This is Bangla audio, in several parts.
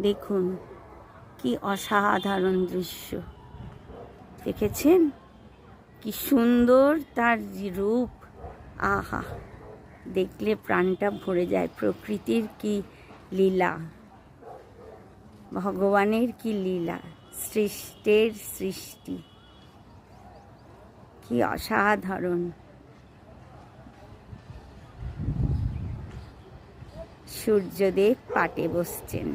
দেখুন কি অসাধারণ দৃশ্য দেখেছেন, কি সুন্দর তার রূপ। আহা, দেখলে প্রাণটা ভরে যায়। প্রকৃতির কি লীলা, ভগবানের কি লীলা, সৃষ্টের সৃষ্টি কি অসাধারণ। সূর্যদেব পাটে বসছেন,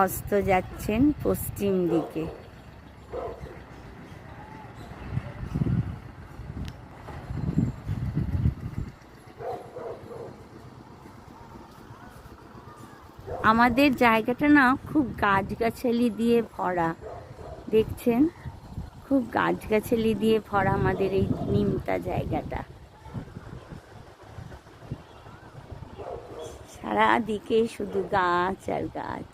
অস্ত যাচ্ছেন পশ্চিম দিকে। আমাদের জায়গাটা না খুব গাছগাছালি দিয়ে ভরা, দেখছেন, খুব গাছগাছালি দিয়ে ভরা আমাদের এই নিমতা জায়গাটা। সারা দিকে শুধু গাছ আর গাছ।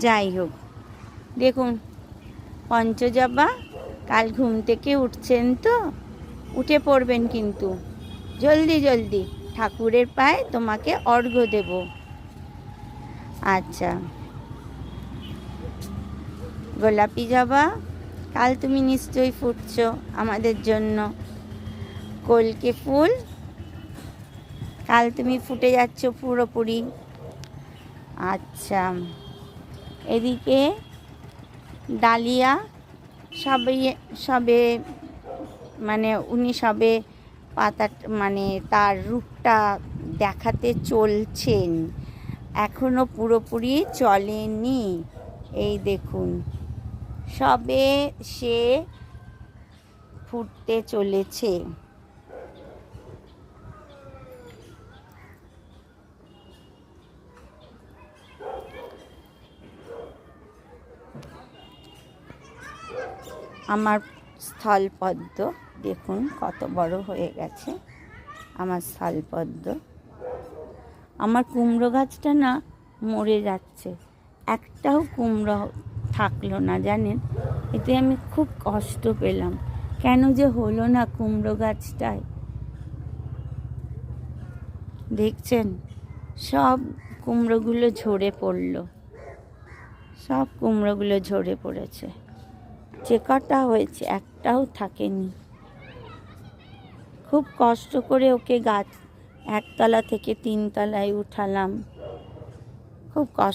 যাই হোক, দেখুন পঞ্চজবা কাল ঘুম থেকে উঠছেন তো, উঠে পড়বেন কিন্তু জলদি জলদি, ঠাকুরের পায়ে তোমাকে অর্ঘ্য দেব। আচ্ছা, গোলাপি জবা কাল তুমি নিশ্চয়ই ফুটছো আমাদের জন্য। কলকে ফুল কাল তুমি ফুটে যাচ্ছ পুরোপুরি। আচ্ছা, এদিকে ডালিয়া সবে মানে উনি সবে পাতা মানে তার রূপটা দেখাতে চলছেন, এখনো পুরোপুরি চলেনি। এই দেখুন সবে সে ফুটতে চলেছে। আমার স্থলপদ্ম দেখুন কত বড় হয়ে গেছে আমার স্থলপদ্ম। আমার কুমড়ো গাছটা না মরে যাচ্ছে, একটাও কুমড়ো থাকলো না জানেন, এতে আমি খুব কষ্ট পেলাম। কেন যে হলো না কুমড়ো গাছটায়, দেখছেন সব কুমড়োগুলো ঝরে পড়লো, সব কুমড়োগুলো ঝরে পড়েছে। যে কটা হয়েছে একটাও থাকেনি। খুব কষ্ট করে ওকে গাছ একতলা থেকে 3 তলায় উঠালাম, খুব কষ্ট